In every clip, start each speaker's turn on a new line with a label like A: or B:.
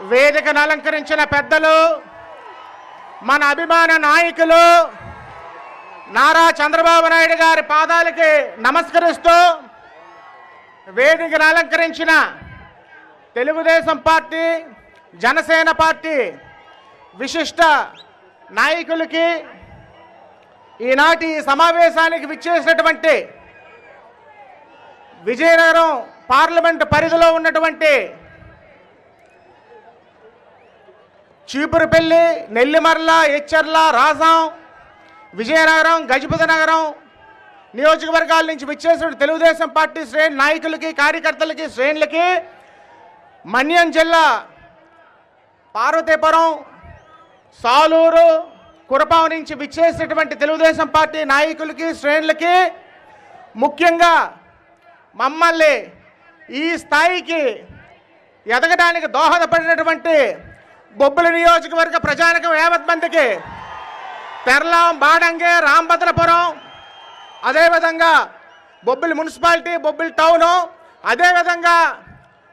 A: వేదికను అలంకరించిన పెద్దలు, మన అభిమాన నాయకులు నారా చంద్రబాబు నాయుడు గారి పాదాలకి నమస్కరిస్తూ, వేదికను అలంకరించిన తెలుగుదేశం పార్టీ, జనసేన పార్టీ విశిష్ట నాయకులకి, ఈనాటి సమావేశానికి విచ్చేసినటువంటి విజయనగరం పార్లమెంటు పరిధిలో ఉన్నటువంటి చీపురుపల్లి, నెల్లిమర్ల, ఎచ్చర్ల, రాజాం, విజయనగరం, గజపతి నగరం నియోజకవర్గాల నుంచి విచ్చేసిన తెలుగుదేశం పార్టీ శ్రేణి నాయకులకి, కార్యకర్తలకి, శ్రేణులకి, మన్యం జిల్లా పార్వతీపురం, సాలూరు, కురపాం నుంచి విచ్చేసినటువంటి తెలుగుదేశం పార్టీ నాయకులకి, శ్రేణులకి, ముఖ్యంగా మమ్మల్ని ఈ స్థాయికి ఎదగడానికి దోహదపడినటువంటి బొబ్బిలి నియోజకవర్గ ప్రజానికం యావత్ మందికి, తెరలాం, బాడంగే, రాంభద్రపురం, అదేవిధంగా బొబ్బిలి మున్సిపాలిటీ, బొబ్బిలి టౌను, అదేవిధంగా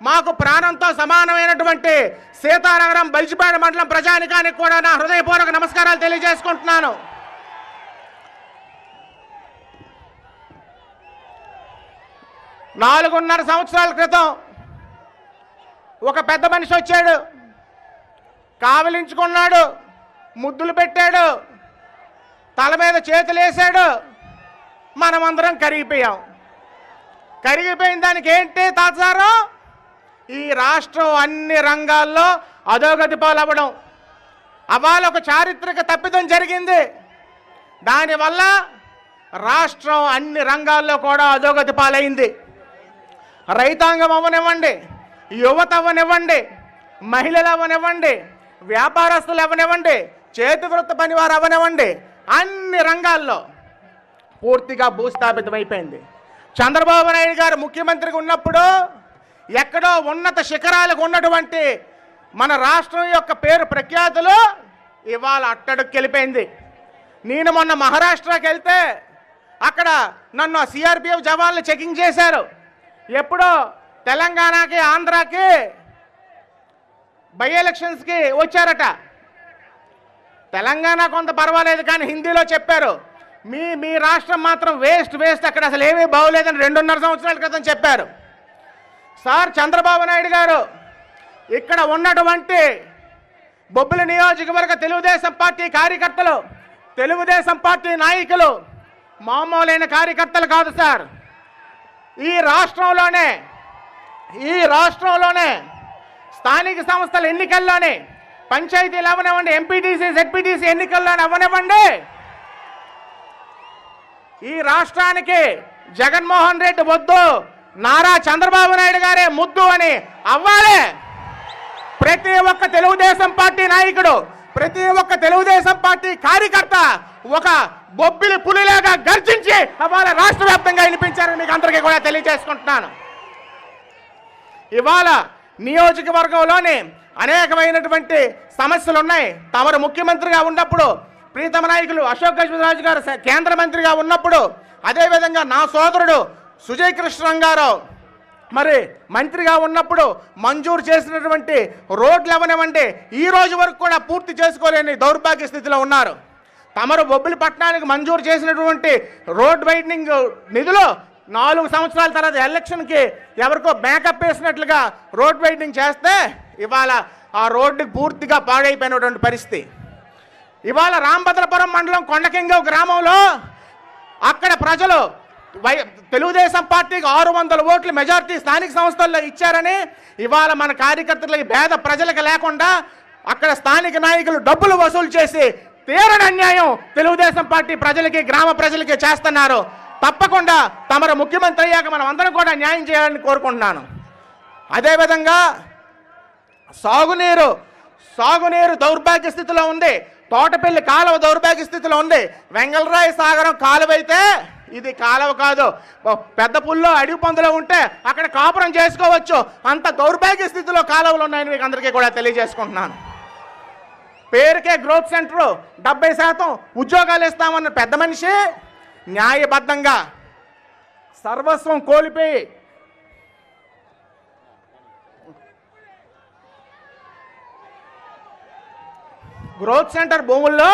A: మాకు ప్రాణంతో సమానమైనటువంటి సీతానగరం, బలిజిపేట మండలం ప్రజానికానికి కూడా నా హృదయపూర్వక నమస్కారాలు తెలియజేసుకుంటున్నాను. 4.5 సంవత్సరాల క్రితం ఒక పెద్ద మనిషి వచ్చాడు, కావలించుకున్నాడు, ముద్దులు పెట్టాడు, తల మీద చేతులు వేసాడు. మనమందరం కరిగిపోయాం. కరిగిపోయిన దానికి ఏంటి తాత్సారం? ఈ రాష్ట్రం అన్ని రంగాల్లో అధోగతి పాలవ్వడం. అవాళ ఒక చారిత్రక తప్పిదం జరిగింది. దానివల్ల రాష్ట్రం అన్ని రంగాల్లో కూడా అధోగతి పాలైంది. రైతాంగం అవ్వనివ్వండి, యువత అవ్వనివ్వండి, మహిళలు అవ్వనివ్వండి, వ్యాపారస్తులు అవ్వనివ్వండి, చేతి వృత్తి పనివారు అవ్వనివ్వండి, అన్ని రంగాల్లో పూర్తిగా భూస్థాపితమైపోయింది. చంద్రబాబు నాయుడు గారు ముఖ్యమంత్రిగా ఉన్నప్పుడు ఎక్కడో ఉన్నత శిఖరాలకు ఉన్నటువంటి మన రాష్ట్రం యొక్క పేరు ప్రఖ్యాతులు ఇవాళ అట్టడుక్కెళ్ళిపోయింది. నేను మొన్న మహారాష్ట్రకి వెళ్తే అక్కడ నన్ను సిఆర్పిఎఫ్ జవాన్లు చెకింగ్ చేశారు. ఎప్పుడో తెలంగాణకి, ఆంధ్రాకి బై ఎలక్షన్స్కి వచ్చారట. తెలంగాణ కొంత పర్వాలేదు కానీ హిందీలో చెప్పారు, మీ రాష్ట్రం మాత్రం వేస్ట్, అక్కడ అసలు ఏమీ బాగోలేదని 2.5 సంవత్సరాల క్రితం చెప్పారు. సార్ చంద్రబాబు నాయుడు గారు ఇక్కడ ఉన్నటువంటి బొబ్బిలి నియోజకవర్గ తెలుగుదేశం పార్టీ కార్యకర్తలు, తెలుగుదేశం పార్టీ నాయకులు మామూలైన కార్యకర్తలు కాదు సార్. ఈ రాష్ట్రంలోనే స్థానిక సంస్థల ఎన్నికల్లోనే, పంచాయతీలు అవ్వనివ్వండి, ఎంపీటీసీ, జెడ్పీటీసీ ఎన్నికల్లోనే అవ్వనివ్వండి, ఈ రాష్ట్రానికి జగన్మోహన్ రెడ్డి వద్దు, నారా చంద్రబాబు నాయుడు గారే ముద్దు అని అవ్వాలి. ప్రతి ఒక్క తెలుగుదేశం పార్టీ నాయకుడు, ప్రతి ఒక్క తెలుగుదేశం పార్టీ కార్యకర్త ఒక బొబ్బిలి పులిలాగా గర్జించి అవాళ రాష్ట్ర వ్యాప్తంగా వినిపించారని మీకు అందరికీ కూడా తెలియజేసుకుంటున్నాను. ఇవాళ నియోజకవర్గంలోని అనేకమైనటువంటి సమస్యలు ఉన్నాయి. తమరు ముఖ్యమంత్రిగా ఉన్నప్పుడు, ప్రీతమ నాయకులు అశోక్ గజపతిరాజు గారు కేంద్ర మంత్రిగా ఉన్నప్పుడు, అదేవిధంగా నా సోదరుడు సుజయ్ కృష్ణరావు మరి మంత్రిగా ఉన్నప్పుడు మంజూరు చేసినటువంటి రోడ్లు అవనివ్వండి, ఈ రోజు వరకు కూడా పూర్తి చేసుకోలేని దౌర్భాగ్య స్థితిలో ఉన్నారు. తమరు బొబ్బిలి పట్టణానికి మంజూరు చేసినటువంటి రోడ్ వైడనింగ్ నిధులు 4 సంవత్సరాల తర్వాత ఎలక్షన్కి ఎవరికో బ్యాకప్ వేసినట్లుగా రోడ్ వైడనింగ్ చేస్తే ఇవాళ ఆ రోడ్డు పూర్తిగా పాడైపోయినటువంటి పరిస్థితి. ఇవాళ రాంభద్రపురం మండలం కొండకింగ గ్రామంలో అక్కడ ప్రజలు తెలుగుదేశం పార్టీకి 600 ఓట్ల మెజార్టీ స్థానిక సంస్థల్లో ఇచ్చారని ఇవాళ మన కార్యకర్తలకి, పేద ప్రజలకు లేకుండా అక్కడ స్థానిక నాయకులు డబ్బులు వసూలు చేసి తీరని అన్యాయం తెలుగుదేశం పార్టీ ప్రజలకి, గ్రామ ప్రజలకి చేస్తున్నారు. తప్పకుండా తమరు ముఖ్యమంత్రి అయ్యాక మనం అందరం కూడా న్యాయం చేయాలని కోరుకుంటున్నాను. అదేవిధంగా సాగునీరు దౌర్భాగ్య స్థితిలో ఉంది. తోటపల్లి కాలువ దౌర్భాగ్య స్థితిలో ఉంది. వెంగళరాయ సాగరం కాలువ అయితే ఇది కాలువ కాదు, పెద్ద పుల్లో అడవి పందులో ఉంటే అక్కడ కాపురం చేసుకోవచ్చు, అంత దౌర్భాగ్య స్థితిలో కాలువలు ఉన్నాయని మీకు అందరికీ కూడా తెలియజేసుకుంటున్నాను. పేరుకే గ్రోత్ సెంటర్ 70% ఉద్యోగాలు ఇస్తామన్న పెద్ద మనిషి న్యాయబద్ధంగా సర్వస్వం కోల్పోయి గ్రోత్ సెంటర్ భూముల్లో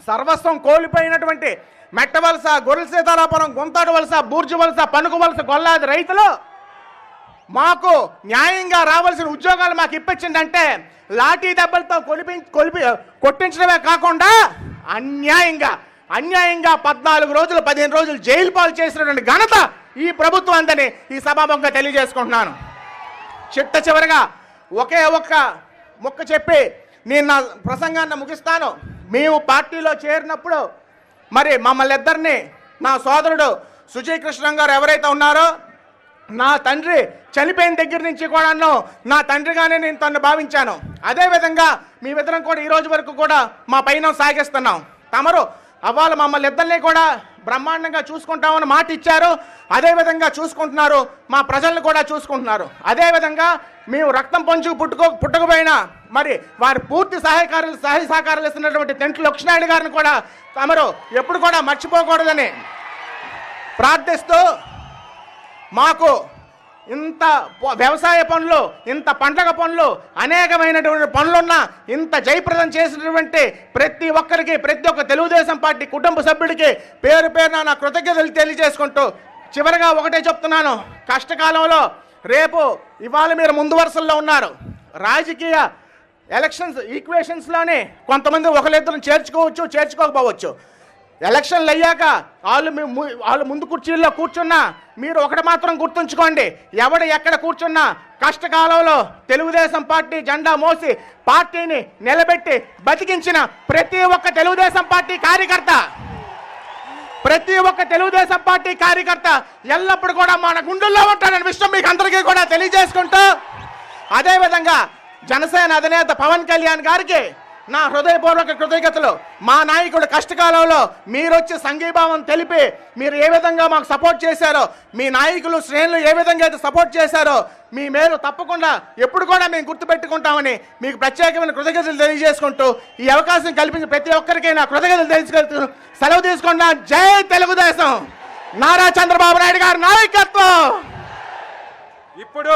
A: సర్వస్వం కోల్పోయినటువంటి మెట్టవలస, గొర్రెల సీతారాపురం, గుంతాడు వలస, బూర్జు వలస, పనుకు వలస, గొల్లాది రైతులు మాకు న్యాయంగా రావాల్సిన ఉద్యోగాలు మాకు ఇప్పించిందంటే లాఠీ దెబ్బలతో కొట్టించడమే కాకుండా అన్యాయంగా 14 రోజులు 15 రోజులు జైలు పాలు చేసినటువంటి ఘనత ఈ ప్రభుత్వం అందని ఈ సభాముఖంగా తెలియజేసుకుంటున్నాను. చిట్ట చివరిగా ఒకే ఒక్క ముక్క చెప్పి నేను నా ప్రసంగాన్ని ముగిస్తాను. మేము పార్టీలో చేరినప్పుడు మరి మమ్మల్ని ఇద్దరిని నా సోదరుడు సుజయ్ కృష్ణ గారు ఎవరైతే ఉన్నారో, నా తండ్రి చనిపోయిన దగ్గర నుంచి కూడా నా తండ్రిగానే నేను తను భావించాను. అదేవిధంగా మీ ఇద్దరం కూడా ఈ రోజు వరకు కూడా మా పైన సాగిస్తున్నాం. తమరు అవ్వాలి మమ్మల్ని ఇద్దరిని కూడా బ్రహ్మాండంగా చూసుకుంటామని మాట ఇచ్చారు. అదేవిధంగా చూసుకుంటున్నారు, మా ప్రజలను కూడా చూసుకుంటున్నారు. అదేవిధంగా మేము రక్తం పంచుకు పుట్టకపోయినా మరి వారి పూర్తి సహాయ సహకారాలు ఇస్తున్నటువంటి తెంట్ల లక్ష్మణాయుడు గారిని కూడా తమరు ఎప్పుడు కూడా మర్చిపోకూడదని ప్రార్థిస్తూ, మాకు ఇంత వ్యవసాయ పనులు, ఇంత పండగ పనులు, అనేకమైనటువంటి పనులున్నా ఇంత జయప్రదం చేసినటువంటి ప్రతి ఒక్కరికి, ప్రతి ఒక్క తెలుగుదేశం పార్టీ కుటుంబ సభ్యుడికి పేరు పేరున నా కృతజ్ఞతలు తెలియజేసుకుంటూ చివరిగా ఒకటే చెప్తున్నాను. కష్టకాలంలో రేపు ఇవాళ మీరు ముందు వరుసల్లో ఉన్నారు. రాజకీయ ఎలక్షన్స్ ఈక్వేషన్స్లోనే కొంతమంది ఒకరిద్దరు చేర్చుకోవచ్చు, చేర్చుకోకపోవచ్చు. ఎలక్షన్లు అయ్యాక వాళ్ళు ముందు కుర్చీల్లో కూర్చున్నా మీరు ఒకటి మాత్రం గుర్తుంచుకోండి, ఎవడు ఎక్కడ కూర్చున్నా కష్టకాలంలో తెలుగుదేశం పార్టీ జెండా మోసి పార్టీని నిలబెట్టి బతికించిన ప్రతి ఒక్క తెలుగుదేశం పార్టీ కార్యకర్త ఎల్లప్పుడు కూడా మన గుండెల్లో ఉంటాడనే విషయం మీకు అందరికీ కూడా తెలియజేసుకుంటూ, అదేవిధంగా జనసేన అధినేత పవన్ కళ్యాణ్ గారికి నా హృదయపూర్వక కృతజ్ఞతలు. మా నాయకుడు కష్టకాలంలో మీరు వచ్చి సంఘీభావం తెలిపి మీరు ఏ విధంగా మాకు సపోర్ట్ చేశారో, మీ నాయకులు శ్రేణులు ఏ విధంగా అయితే సపోర్ట్ చేశారో, మీ మేలు తప్పకుండా ఎప్పుడు కూడా మేము గుర్తుపెట్టుకుంటామని మీకు ప్రత్యేకమైన కృతజ్ఞతలు తెలియజేసుకుంటూ ఈ అవకాశం కల్పించిన ప్రతి ఒక్కరికి నా కృతజ్ఞతలు తెలుసుకుంటూ సెలవు తీసుకున్నా. జై తెలుగుదేశం, నారా చంద్రబాబు నాయుడు గారి నాయకత్వం.
B: ఇప్పుడు